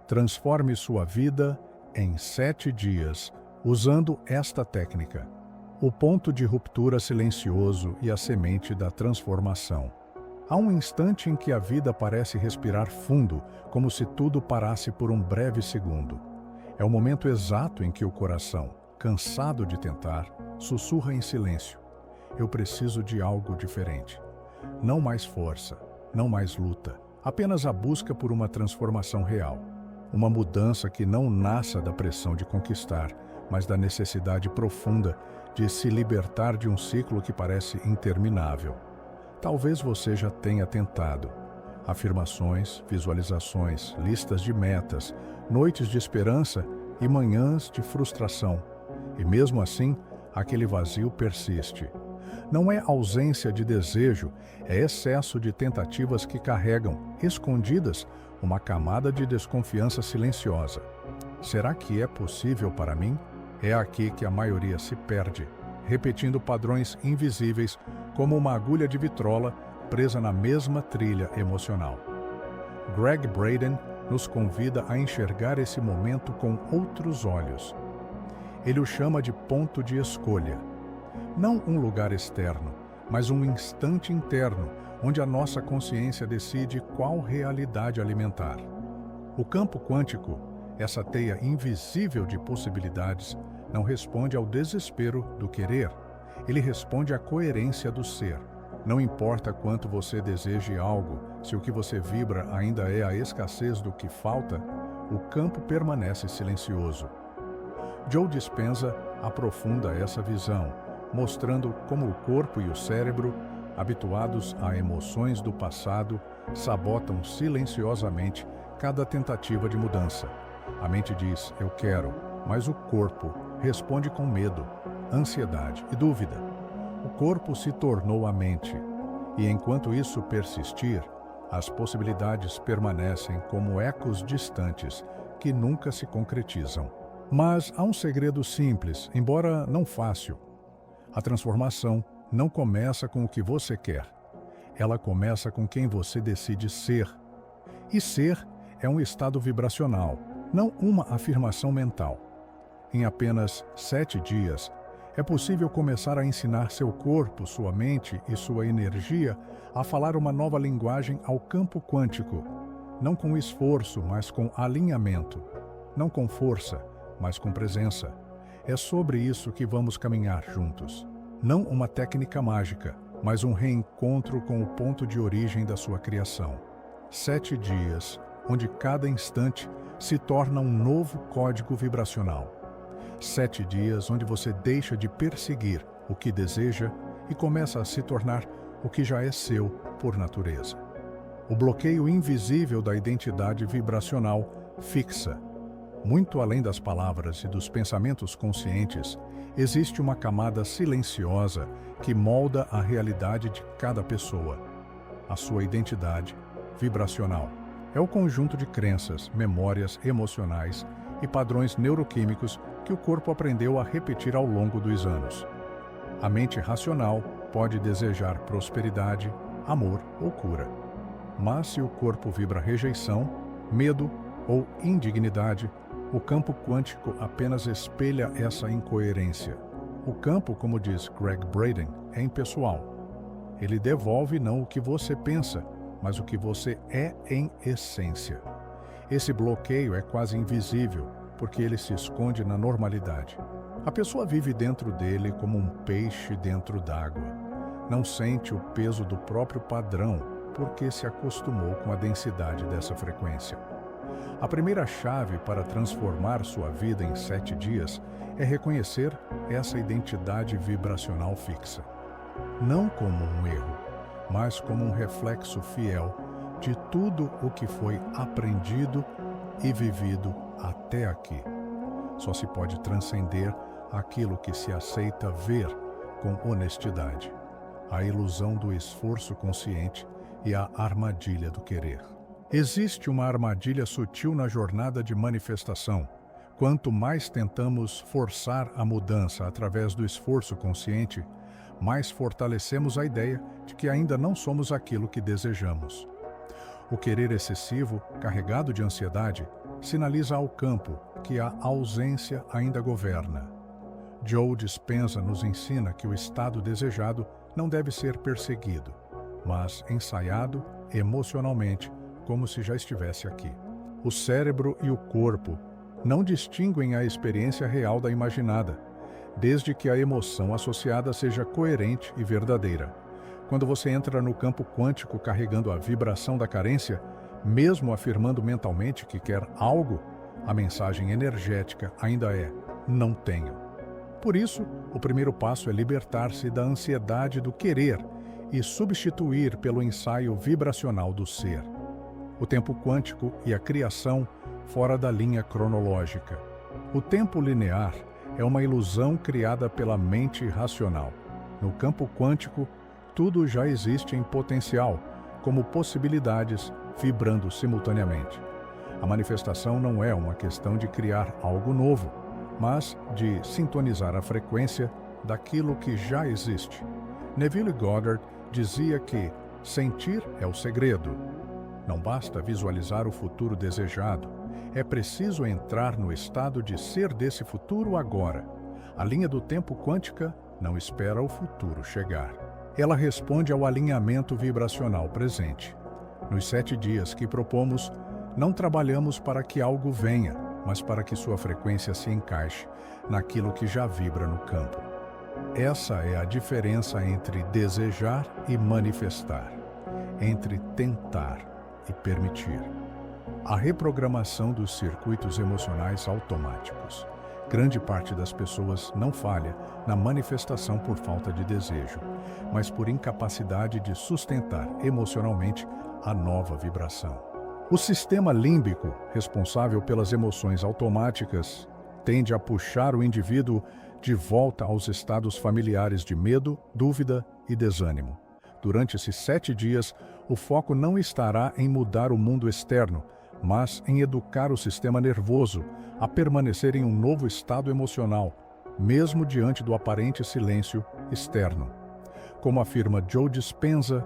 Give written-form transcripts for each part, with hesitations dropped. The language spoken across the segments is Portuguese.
Transforme sua vida em 7 dias usando esta técnica. O ponto de ruptura silencioso e a semente da transformação. Há um instante em que a vida parece respirar fundo, como se tudo parasse por um breve segundo. É o momento exato em que o coração, cansado de tentar, sussurra em silêncio: eu preciso de algo diferente. Não mais força, não mais luta, apenas a busca por uma transformação real. Uma mudança que não nasça da pressão de conquistar, mas da necessidade profunda de se libertar de um ciclo que parece interminável. Talvez você já tenha tentado. Afirmações, visualizações, listas de metas, noites de esperança e manhãs de frustração. E mesmo assim, aquele vazio persiste. Não é ausência de desejo, é excesso de tentativas que carregam, escondidas, uma camada de desconfiança silenciosa. Será que é possível para mim? É aqui que a maioria se perde, repetindo padrões invisíveis como uma agulha de vitrola presa na mesma trilha emocional. Gregg Braden nos convida a enxergar esse momento com outros olhos. Ele o chama de ponto de escolha. Não um lugar externo, mas um instante interno, onde a nossa consciência decide qual realidade alimentar. O campo quântico, essa teia invisível de possibilidades, não responde ao desespero do querer. Ele responde à coerência do ser. Não importa quanto você deseje algo, se o que você vibra ainda é a escassez do que falta, o campo permanece silencioso. Joe Dispenza aprofunda essa visão, mostrando como o corpo e o cérebro, habituados a emoções do passado, sabotam silenciosamente cada tentativa de mudança. A mente diz, eu quero, mas o corpo responde com medo, ansiedade e dúvida. O corpo se tornou a mente, e enquanto isso persistir, as possibilidades permanecem como ecos distantes que nunca se concretizam. Mas há um segredo simples, embora não fácil. A transformação não começa com o que você quer. Ela começa com quem você decide ser. E ser é um estado vibracional, não uma afirmação mental. Em apenas 7 dias, é possível começar a ensinar seu corpo, sua mente e sua energia a falar uma nova linguagem ao campo quântico, não com esforço, mas com alinhamento, não com força, mas com presença. É sobre isso que vamos caminhar juntos. Não uma técnica mágica, mas um reencontro com o ponto de origem da sua criação. 7 dias, onde cada instante se torna um novo código vibracional. 7 dias onde você deixa de perseguir o que deseja e começa a se tornar o que já é seu por natureza. O bloqueio invisível da identidade vibracional fixa. Muito além das palavras e dos pensamentos conscientes, existe uma camada silenciosa que molda a realidade de cada pessoa. A sua identidade vibracional é o conjunto de crenças, memórias emocionais e padrões neuroquímicos que o corpo aprendeu a repetir ao longo dos anos. A mente racional pode desejar prosperidade, amor ou cura. Mas se o corpo vibra rejeição, medo ou indignidade, o campo quântico apenas espelha essa incoerência. O campo, como diz Gregg Braden, é impessoal. Ele devolve não o que você pensa, mas o que você é em essência. Esse bloqueio é quase invisível, porque ele se esconde na normalidade. A pessoa vive dentro dele como um peixe dentro d'água. Não sente o peso do próprio padrão, porque se acostumou com a densidade dessa frequência. A primeira chave para transformar sua vida em 7 dias é reconhecer essa identidade vibracional fixa. Não como um erro, mas como um reflexo fiel de tudo o que foi aprendido e vivido até aqui. Só se pode transcender aquilo que se aceita ver com honestidade, a ilusão do esforço consciente e a armadilha do querer. Existe uma armadilha sutil na jornada de manifestação. Quanto mais tentamos forçar a mudança através do esforço consciente, mais fortalecemos a ideia de que ainda não somos aquilo que desejamos. O querer excessivo, carregado de ansiedade, sinaliza ao campo que a ausência ainda governa. Joe Dispenza nos ensina que o estado desejado não deve ser perseguido, mas ensaiado emocionalmente, como se já estivesse aqui. O cérebro e o corpo não distinguem a experiência real da imaginada, desde que a emoção associada seja coerente e verdadeira. Quando você entra no campo quântico carregando a vibração da carência, mesmo afirmando mentalmente que quer algo, a mensagem energética ainda é: não tenho. Por isso, o primeiro passo é libertar-se da ansiedade do querer e substituir pelo ensaio vibracional do ser. O tempo quântico e a criação fora da linha cronológica. O tempo linear é uma ilusão criada pela mente racional. No campo quântico, tudo já existe em potencial, como possibilidades vibrando simultaneamente. A manifestação não é uma questão de criar algo novo, mas de sintonizar a frequência daquilo que já existe. Neville Goddard dizia que sentir é o segredo. Não basta visualizar o futuro desejado, é preciso entrar no estado de ser desse futuro agora. A linha do tempo quântica não espera o futuro chegar. Ela responde ao alinhamento vibracional presente. Nos 7 dias que propomos, não trabalhamos para que algo venha, mas para que sua frequência se encaixe naquilo que já vibra no campo. Essa é a diferença entre desejar e manifestar, entre tentar e permitir. A reprogramação dos circuitos emocionais automáticos. Grande parte das pessoas não falha na manifestação por falta de desejo, mas por incapacidade de sustentar emocionalmente a nova vibração. O sistema límbico, responsável pelas emoções automáticas, tende a puxar o indivíduo de volta aos estados familiares de medo, dúvida e desânimo. Durante esses 7 dias, o foco não estará em mudar o mundo externo, mas em educar o sistema nervoso a permanecer em um novo estado emocional, mesmo diante do aparente silêncio externo. Como afirma Joe Dispenza,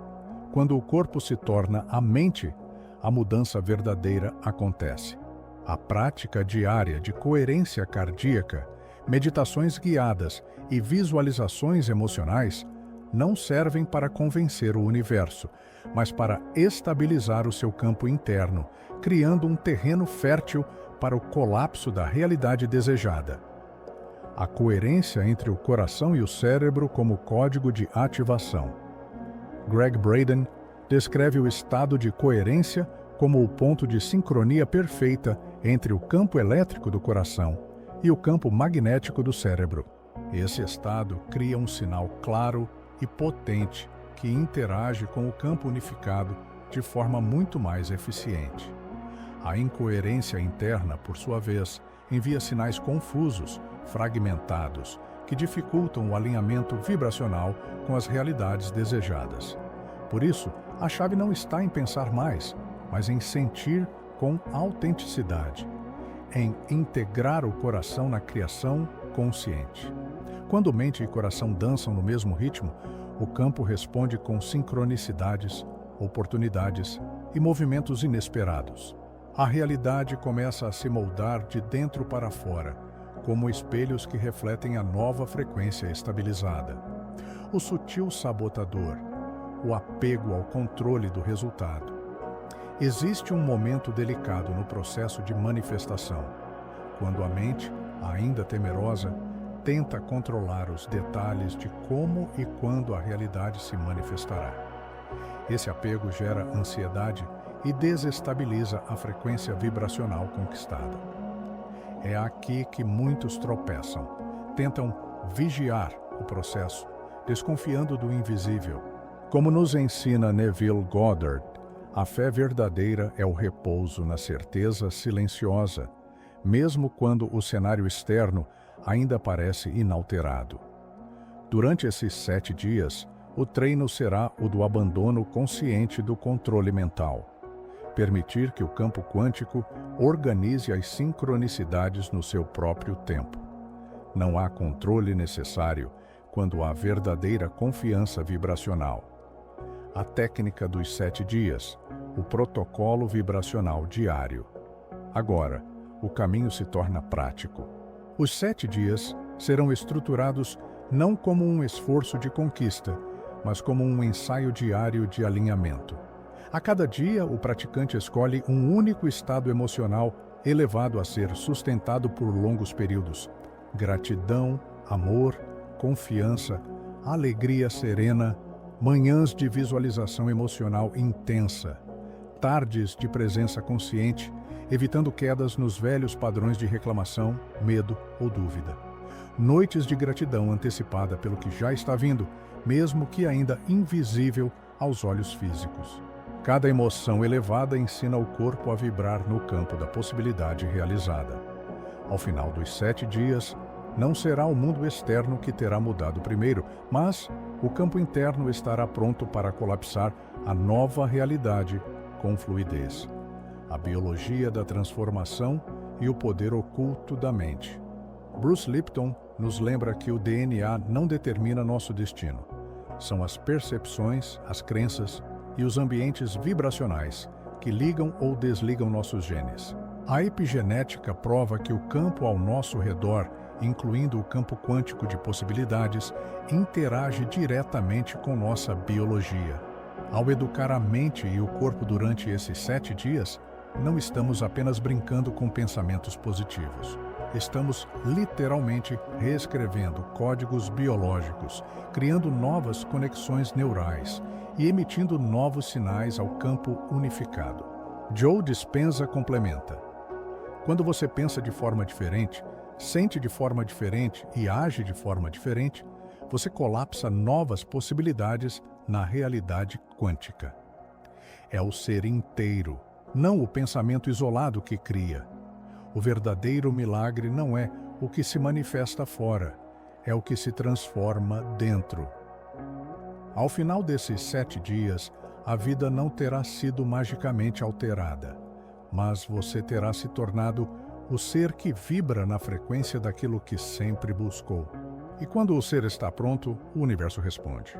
quando o corpo se torna a mente, a mudança verdadeira acontece. A prática diária de coerência cardíaca, meditações guiadas e visualizações emocionais não servem para convencer o universo, mas para estabilizar o seu campo interno, criando um terreno fértil para o colapso da realidade desejada. A coerência entre o coração e o cérebro como código de ativação. Greg Braden descreve o estado de coerência como o ponto de sincronia perfeita entre o campo elétrico do coração e o campo magnético do cérebro. Esse estado cria um sinal claro e potente que interage com o campo unificado de forma muito mais eficiente. A incoerência interna, por sua vez, envia sinais confusos, fragmentados, que dificultam o alinhamento vibracional com as realidades desejadas. Por isso, a chave não está em pensar mais, mas em sentir com autenticidade, em integrar o coração na criação consciente. Quando mente e coração dançam no mesmo ritmo, o campo responde com sincronicidades, oportunidades e movimentos inesperados. A realidade começa a se moldar de dentro para fora, como espelhos que refletem a nova frequência estabilizada. O sutil sabotador, o apego ao controle do resultado. Existe um momento delicado no processo de manifestação, quando a mente, ainda temerosa, tenta controlar os detalhes de como e quando a realidade se manifestará. Esse apego gera ansiedade e desestabiliza a frequência vibracional conquistada. É aqui que muitos tropeçam, tentam vigiar o processo, desconfiando do invisível. Como nos ensina Neville Goddard, a fé verdadeira é o repouso na certeza silenciosa, mesmo quando o cenário externo ainda parece inalterado. Durante esses 7 dias, o treino será o do abandono consciente do controle mental. Permitir que o campo quântico organize as sincronicidades no seu próprio tempo. Não há controle necessário quando há verdadeira confiança vibracional. A técnica dos 7 dias, o protocolo vibracional diário. Agora, o caminho se torna prático. Os 7 dias serão estruturados não como um esforço de conquista, mas como um ensaio diário de alinhamento. A cada dia, o praticante escolhe um único estado emocional elevado a ser sustentado por longos períodos: gratidão, amor, confiança, alegria serena, manhãs de visualização emocional intensa, tardes de presença consciente, evitando quedas nos velhos padrões de reclamação, medo ou dúvida. Noites de gratidão antecipada pelo que já está vindo, mesmo que ainda invisível aos olhos físicos. Cada emoção elevada ensina o corpo a vibrar no campo da possibilidade realizada. Ao final dos 7 dias, não será o mundo externo que terá mudado primeiro, mas o campo interno estará pronto para colapsar a nova realidade com fluidez. A biologia da transformação e o poder oculto da mente. Bruce Lipton nos lembra que o DNA não determina nosso destino. São as percepções, as crenças e os ambientes vibracionais que ligam ou desligam nossos genes. A epigenética prova que o campo ao nosso redor, incluindo o campo quântico de possibilidades, interage diretamente com nossa biologia. Ao educar a mente e o corpo durante esses 7 dias, não estamos apenas brincando com pensamentos positivos. Estamos literalmente reescrevendo códigos biológicos, criando novas conexões neurais e emitindo novos sinais ao campo unificado. Joe Dispenza complementa: quando você pensa de forma diferente, sente de forma diferente e age de forma diferente, você colapsa novas possibilidades na realidade quântica. É o ser inteiro, não o pensamento isolado que cria. O verdadeiro milagre não é o que se manifesta fora, é o que se transforma dentro. Ao final desses 7 dias, a vida não terá sido magicamente alterada, mas você terá se tornado o ser que vibra na frequência daquilo que sempre buscou. E quando o ser está pronto, o universo responde.